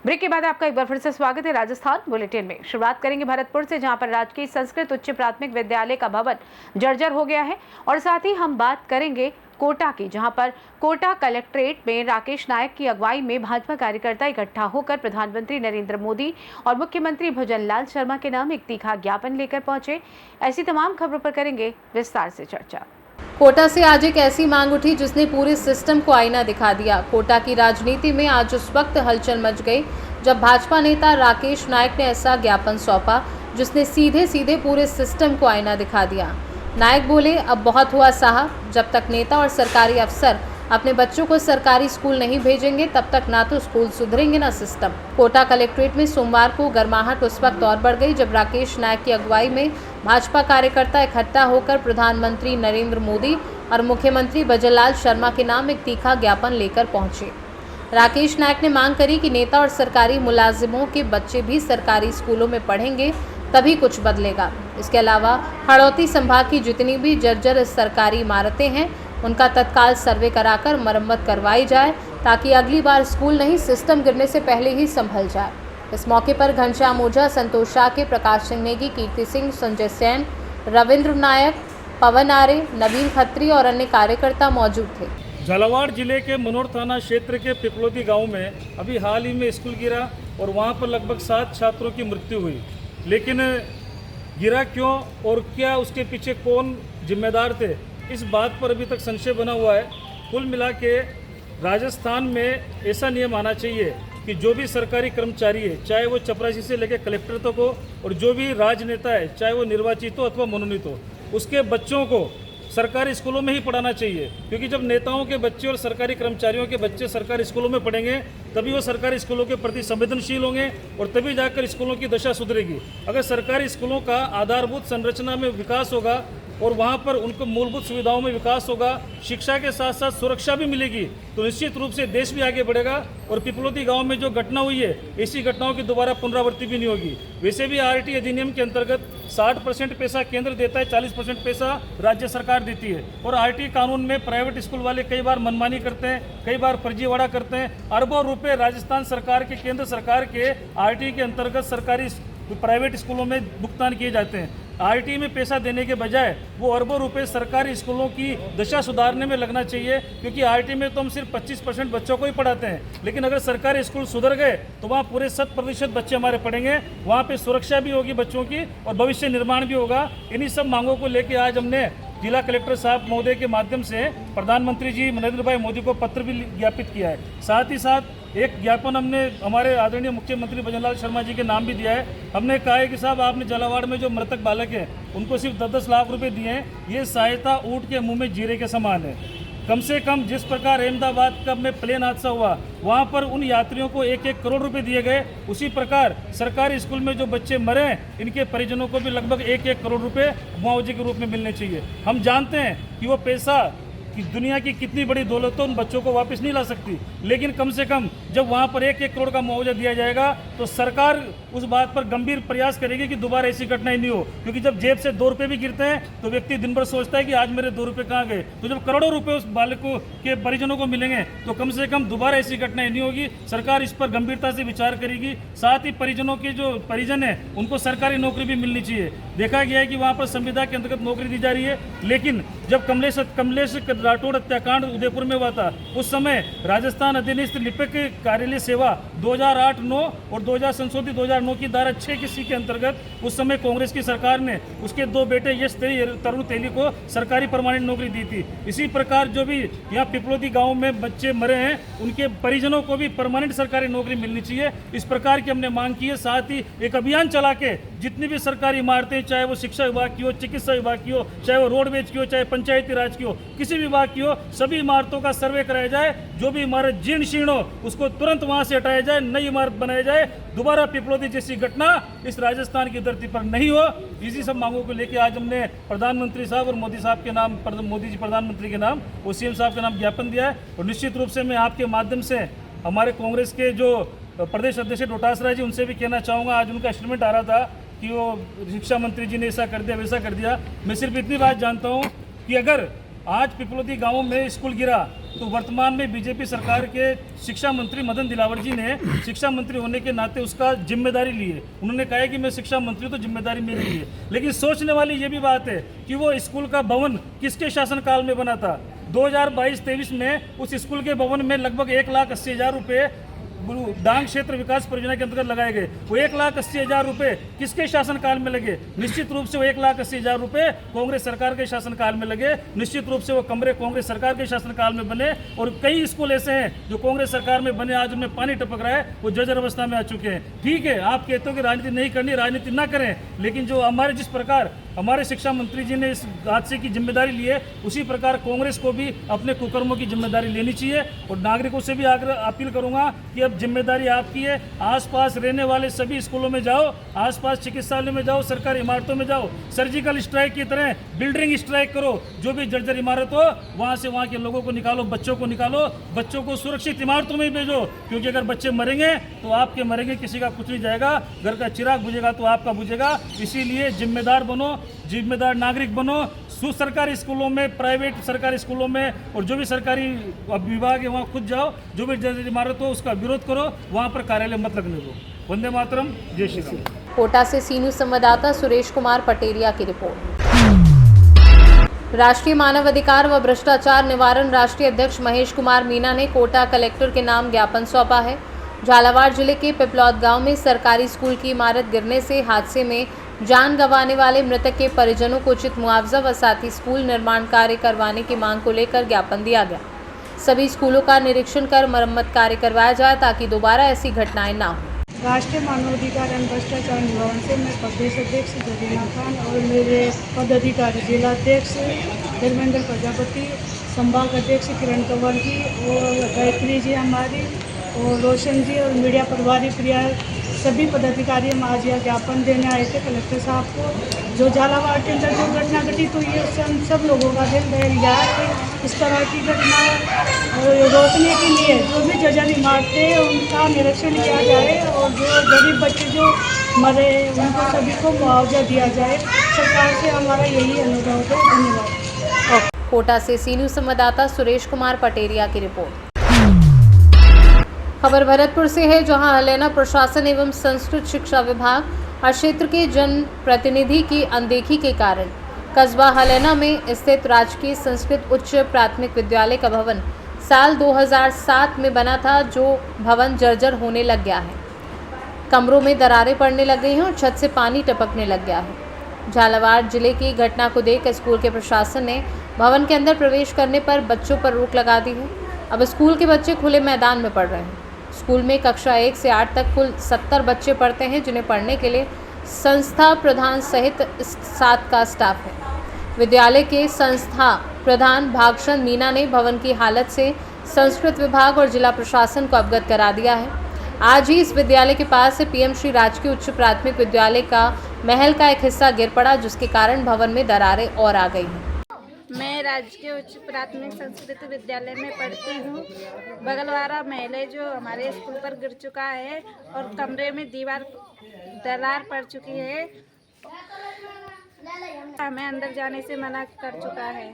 Break के बाद आपका एक बार फिर से स्वागत है राजस्थान बुलेटिन में। शुरुआत करेंगे भरतपुर से, जहां पर राजकीय संस्कृत उच्च प्राथमिक विद्यालय का भवन जर्जर हो गया है। और साथ ही हम बात करेंगे कोटा की, जहां पर कोटा कलेक्ट्रेट में राकेश नायक की अगुवाई में भाजपा कार्यकर्ता इकट्ठा होकर प्रधानमंत्री नरेंद्र मोदी और मुख्यमंत्री भजनलाल शर्मा के नाम एक तीखा ज्ञापन लेकर पहुंचे। ऐसी तमाम खबरों पर करेंगे विस्तार से चर्चा। कोटा से आज एक ऐसी मांग उठी जिसने पूरे सिस्टम को आईना दिखा दिया। कोटा की राजनीति में आज उस वक्त हलचल मच गई जब भाजपा नेता राकेश नायक ने ऐसा ज्ञापन सौंपा जिसने सीधे सीधे पूरे सिस्टम को आईना दिखा दिया। नायक बोले, अब बहुत हुआ साहब, जब तक नेता और सरकारी अफसर अपने बच्चों को सरकारी स्कूल नहीं भेजेंगे तब तक ना तो स्कूल सुधरेंगे ना सिस्टम। कोटा कलेक्ट्रेट में सोमवार को गर्माहट उस वक्त और बढ़ गई जब राकेश नायक की अगुवाई में भाजपा कार्यकर्ता इकट्ठा होकर प्रधानमंत्री नरेंद्र मोदी और मुख्यमंत्री भजनलाल शर्मा के नाम एक तीखा ज्ञापन लेकर पहुंचे। राकेश नायक ने मांग करी कि नेता और सरकारी मुलाजिमों के बच्चे भी सरकारी स्कूलों में पढ़ेंगे तभी कुछ बदलेगा। इसके अलावा हड़ौती संभाग की जितनी भी जर्जर सरकारी इमारतें हैं उनका तत्काल सर्वे कराकर मरम्मत करवाई जाए ताकि अगली बार स्कूल नहीं सिस्टम गिरने से पहले ही संभल जाए। इस मौके पर घनश्याम ओझा, संतोष शाह के, प्रकाश सिंह नेगी, कीर्ति सिंह, संजय सेन, रविंद्र नायक, पवन आर्य, नवीन खत्री और अन्य कार्यकर्ता मौजूद थे। झालावाड़ जिले के मनोर थाना क्षेत्र के पिपलोदी गांव में अभी हाल ही में स्कूल गिरा और वहां पर लगभग 7 छात्रों की मृत्यु हुई। लेकिन गिरा क्यों और क्या उसके पीछे कौन जिम्मेदार थे, इस बात पर अभी तक संशय बना हुआ है। कुल मिला के राजस्थान में ऐसा नियम आना चाहिए कि जो भी सरकारी कर्मचारी है, चाहे वो चपरासी से लेकर कलेक्टर तक हो, और जो भी राजनेता है, चाहे वो निर्वाचित हो अथवा मनोनीत हो, उसके बच्चों को सरकारी स्कूलों में ही पढ़ाना चाहिए। क्योंकि जब नेताओं के बच्चे और सरकारी कर्मचारियों के बच्चे सरकारी स्कूलों में पढ़ेंगे तभी वो सरकारी स्कूलों के प्रति संवेदनशील होंगे और तभी जाकर स्कूलों की दशा सुधरेगी। अगर सरकारी स्कूलों का आधारभूत संरचना में विकास होगा और वहाँ पर उनको मूलभूत सुविधाओं में विकास होगा, शिक्षा के साथ साथ सुरक्षा भी मिलेगी, तो निश्चित रूप से देश भी आगे बढ़ेगा। और पिपलोदी गांव में जो घटना हुई है, ऐसी घटनाओं की दोबारा पुनरावृत्ति भी नहीं होगी। वैसे भी आरटी अधिनियम के अंतर्गत 60% पैसा केंद्र देता है, 40% पैसा राज्य सरकार देती है। और आरटी कानून में प्राइवेट स्कूल वाले कई बार मनमानी करते हैं, कई बार फर्जीवाड़ा करते हैं। अरबों रुपये राजस्थान सरकार के, केंद्र सरकार के आरटी के अंतर्गत सरकारी प्राइवेट स्कूलों में भुगतान किए जाते हैं। आरटी में पैसा देने के बजाय वो अरबों रुपए सरकारी स्कूलों की दशा सुधारने में लगना चाहिए। क्योंकि आरटी में तो हम सिर्फ 25% बच्चों को ही पढ़ाते हैं, लेकिन अगर सरकारी स्कूल सुधर गए तो वहाँ पूरे 100% बच्चे हमारे पढ़ेंगे, वहाँ पे सुरक्षा भी होगी बच्चों की और भविष्य निर्माण भी होगा। इन्हीं सब मांगों को लेकर आज हमने जिला कलेक्टर साहब महोदय के माध्यम से प्रधानमंत्री जी नरेंद्र भाई मोदी को पत्र भी ज्ञापित किया है। साथ ही साथ एक ज्ञापन हमने हमारे आदरणीय मुख्यमंत्री भजनलाल शर्मा जी के नाम भी दिया है। हमने कहा है कि साहब, आपने झालावाड़ में जो मृतक बालक हैं उनको सिर्फ 10-10 लाख रुपए दिए हैं, ये सहायता ऊंट के मुंह में जीरे के समान है। कम से कम जिस प्रकार अहमदाबाद का में प्लेन हादसा हुआ वहाँ पर उन यात्रियों को 1-1 करोड़ रुपए दिए गए, उसी प्रकार सरकारी स्कूल में जो बच्चे मरे हैं इनके परिजनों को भी लगभग 1-1 करोड़ रुपए मुआवजे के रूप में मिलने चाहिए। हम जानते हैं कि वो पैसा कि दुनिया की कितनी बड़ी दौलत तो उन बच्चों को वापस नहीं ला सकती, लेकिन कम से कम जब वहाँ पर 1-1 करोड़ का मुआवजा दिया जाएगा तो सरकार उस बात पर गंभीर प्रयास करेगी कि दोबारा ऐसी घटना ही नहीं हो। क्योंकि जब जेब से 2 रुपये भी गिरते हैं तो व्यक्ति दिन भर सोचता है कि आज मेरे 2 रुपये कहाँ गए। तो जब करोड़ों रुपए उस बालकों के परिजनों को मिलेंगे तो कम से कम दोबारा ऐसी घटना नहीं होगी। सरकार इस पर गंभीरता से विचार करेगी। साथ ही परिजनों के जो परिजन है उनको सरकारी नौकरी भी मिलनी चाहिए। देखा गया है कि वहाँ पर संविदा के अंतर्गत नौकरी दी जा रही है, लेकिन जब कमलेश राठौड़ हत्याकांड उदयपुर में हुआ था उस समय राजस्थान अधिनियम लिपिक कार्यालय सेवा 2008-9 और 2000 संशोधित 2009 की धारा 6 की सी के अंतर्गत उस समय कांग्रेस की सरकार ने उसके 2 बेटे यश तरुण तेली को सरकारी परमानेंट नौकरी दी थी। इसी प्रकार जो भी यहाँ पिपलोदी गांव में बच्चे मरे हैं उनके परिजनों को भी परमानेंट सरकारी नौकरी मिलनी चाहिए। इस प्रकार की हमने मांग की है। साथ ही एक अभियान चला के जितनी भी सरकारी इमारतें, चाहे वो शिक्षा विभाग की हो, चिकित्सा विभाग की हो, चाहे वो रोडवेज की हो, चाहे पंचायती राज की हो, किसी विभाग की हो, सभी इमारतों का सर्वे कराया जाए। जो भी इमारत जीर्ण शीर्ण हो उसको तुरंत वहां से हटाया जाए, नई इमारत बनाई जाए। दोबारा पिपलोदी जैसी घटना इस राजस्थान की धरती पर नहीं हो। इसी सब मांगों को लेकर आज हमने प्रधानमंत्री साहब और मोदी साहब के नाम, मोदी जी प्रधानमंत्री के नाम और सीएम साहब के नाम ज्ञापन दिया है। और निश्चित रूप से मैं आपके माध्यम से हमारे कांग्रेस के जो प्रदेश अध्यक्ष डोटासरा जी, उनसे भी कहना चाहूँगा, आज उनका स्टेटमेंट आ रहा था कि वो शिक्षा मंत्री जी ने ऐसा कर दिया, वैसा कर दिया। मैं सिर्फ इतनी बात जानता हूँ कि अगर आज पिपलोदी गांव में स्कूल गिरा तो वर्तमान में बीजेपी सरकार के शिक्षा मंत्री मदन दिलावर जी ने शिक्षा मंत्री होने के नाते उसका जिम्मेदारी ली है। उन्होंने कहा है कि मैं शिक्षा मंत्री तो जिम्मेदारी मेरी ली है, लेकिन सोचने वाली ये भी बात है कि वो स्कूल का भवन किसके शासनकाल में बना था। 2022-23 में उस स्कूल के भवन में लगभग 1,80,000 रुपये डांग क्षेत्र विकास परियोजना के अंतर्गत लगाए गए। वो 1,80,000 रुपये किसके शासनकाल में लगे? निश्चित रूप से वो 1,80,000 रुपये कांग्रेस सरकार के शासनकाल में लगे। निश्चित रूप से वो कमरे कांग्रेस सरकार के शासनकाल में बने, और कई स्कूल ऐसे हैं जो कांग्रेस सरकार में बने, आज उनमें पानी टपक रहा है, वो जर्जर अवस्था में आ चुके हैं। ठीक है, आप कहते हो कि राजनीति नहीं करनी, राजनीति ना करें, लेकिन जो हमारे जिस प्रकार हमारे शिक्षा मंत्री जी ने इस हादसे की जिम्मेदारी ली है, उसी प्रकार कांग्रेस को भी अपने कुकर्मों की जिम्मेदारी लेनी चाहिए। और नागरिकों से भी आग्रह अपील करूंगा कि अब जिम्मेदारी आपकी है। आसपास रहने वाले सभी स्कूलों में जाओ, आसपास चिकित्सालय में जाओ, सरकारी इमारतों में जाओ, सर्जिकल स्ट्राइक की तरह बिल्डिंग स्ट्राइक करो। जो भी जर्जर इमारत हो वहाँ से वहाँ के लोगों को निकालो, बच्चों को निकालो, बच्चों को सुरक्षित इमारतों में भेजो, क्योंकि अगर बच्चे मरेंगे तो आपके मरेंगे, किसी का कुछ नहीं जाएगा। घर का चिराग बुझेगा तो आपका बुझेगा। इसीलिए जिम्मेदार बनो, जिम्मेदार नागरिक बनो। सरकारी स्कूलों में, प्राइवेट सरकारी स्कूलों में, और जो भी सरकारी विभाग है वहाँ खुद जाओ, जो भी जर्जर इमारत हो उसका विरोध करो, वहाँ पर कार्यालय मत लगने दो। वंदे मातरम, जय श्री राम। कोटा से सीनू संवाददाता सुरेश कुमार पटेरिया की रिपोर्ट। राष्ट्रीय मानव अधिकार व भ्रष्टाचार निवारण राष्ट्रीय अध्यक्ष महेश कुमार मीना ने कोटा कलेक्टर के नाम ज्ञापन सौंपा है। झालावाड़ जिले के पिपलौद गांव में सरकारी स्कूल की इमारत गिरने से हादसे में जान गंवाने वाले मृतक के परिजनों को उचित मुआवजा व साथ ही स्कूल निर्माण कार्य करवाने की मांग को लेकर ज्ञापन दिया गया। सभी स्कूलों का निरीक्षण कर मरम्मत कार्य करवाया जाए ताकि दोबारा ऐसी घटनाएं ना हो। राष्ट्रीय मानवाधिकार एवं भ्रष्टाचार निवारण से मैं प्रदेश अध्यक्ष जरीना खान और मेरे पदाधिकारी जिलाध्यक्ष धर्मेंद्र प्रजापति, संभाग अध्यक्ष किरण कंवर जी और गायत्री जी हमारी और रोशन जी और मीडिया प्रभारी प्रिया, सभी पदाधिकारी हम आज यह ज्ञापन देने आए थे कलेक्टर साहब को। जो झालावाड़ के अंदर जो घटना घटी तो ये हम सब लोगों का दिल दहल गया कि इस तरह की घटना रोकने के लिए जो भी जर्जर इमारतें उनका निरीक्षण किया जाए और जो गरीब बच्चे जो मरे उनको सभी को मुआवजा दिया जाए। सरकार से हमारा यही अनुरोध है। धन्यवाद। कोटा से सीनू संवाददाता सुरेश कुमार पटेरिया की रिपोर्ट। खबर भरतपुर से है, जहां हलेना प्रशासन एवं संस्कृत शिक्षा विभाग और क्षेत्र के जन प्रतिनिधि की अनदेखी के कारण कस्बा हलेना में स्थित राजकीय संस्कृत उच्च प्राथमिक विद्यालय का भवन साल 2007 में बना था, जो भवन जर्जर होने लग गया है। कमरों में दरारें पड़ने लग गई हैं और छत से पानी टपकने लग गया है। झालावाड़ जिले की घटना को देख स्कूल के प्रशासन ने भवन के अंदर प्रवेश करने पर बच्चों पर रोक लगा दी है। अब स्कूल के बच्चे खुले मैदान में पढ़ रहे हैं। स्कूल में कक्षा 1 से 8 तक कुल 70 बच्चे पढ़ते हैं, जिन्हें पढ़ने के लिए संस्था प्रधान सहित 7 का स्टाफ है। विद्यालय के संस्था प्रधान भागचंद मीना ने भवन की हालत से संस्कृत विभाग और जिला प्रशासन को अवगत करा दिया है। आज ही इस विद्यालय के पास से पीएम श्री राजकीय उच्च प्राथमिक विद्यालय का महल का एक हिस्सा गिर पड़ा, जिसके कारण भवन में दरारें और आ गई हैं। मैं राजकीय उच्च प्राथमिक संस्कृत विद्यालय में पढ़ती हूँ। बगल वाला महल है जो हमारे स्कूल पर गिर चुका है और कमरे में दरार पड़ चुकी है। हमें अंदर जाने से मना कर चुका है।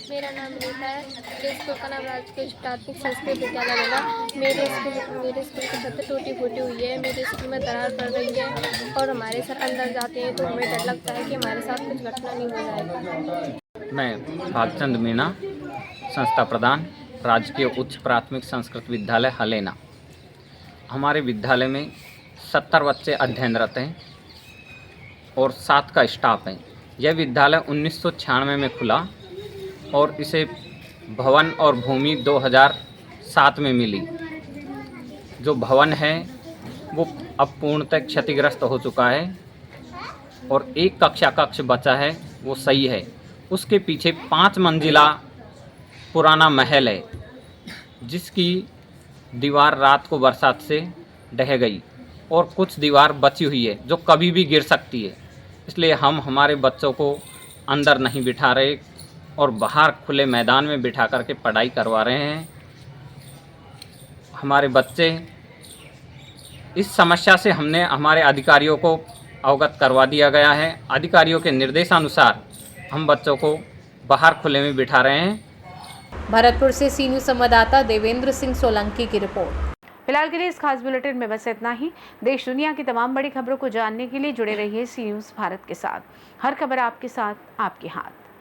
मेरा नाम रीता है। मेरे स्कूल का नाम राजकीय उच्च प्राथमिक संस्कृत विद्यालय होगा। मेरे स्कूल की छत टूटी फूटी हुई है। मेरे स्कूल में दरार पड़ रही है और हमारे सर अंदर जाते हैं तो हमें डर लगता है कि हमारे साथ कुछ घटना नहीं हो जाएगा। मैं भागचंद मीना, संस्था प्रधान, राजकीय उच्च प्राथमिक संस्कृत विद्यालय हलेना। हमारे विद्यालय में 70 बच्चे अध्ययनरत हैं और 7 का स्टाफ है। यह विद्यालय 1996 में खुला और इसे भवन और भूमि 2007 में मिली। जो भवन है वो अब पूर्णतः क्षतिग्रस्त हो चुका है और एक कक्ष बचा है, वो सही है। उसके पीछे 5 मंजिला पुराना महल है, जिसकी दीवार रात को बरसात से ढह गई और कुछ दीवार बची हुई है जो कभी भी गिर सकती है। इसलिए हम हमारे बच्चों को अंदर नहीं बिठा रहे और बाहर खुले मैदान में बिठा करके पढ़ाई करवा रहे हैं। हमारे बच्चे इस समस्या से हमने हमारे अधिकारियों को अवगत करवा दिया गया है। अधिकारियों के निर्देशानुसार हम बच्चों को बाहर खुले में बिठा रहे हैं। भरतपुर से सी न्यूज़ संवाददाता देवेंद्र सिंह सोलंकी की रिपोर्ट। फिलहाल के लिए इस खास बुलेटिन में बस इतना ही। देश दुनिया की तमाम बड़ी खबरों को जानने के लिए जुड़े रहिए सी न्यूज़ भारत के साथ। हर खबर आपके साथ, आपके हाथ।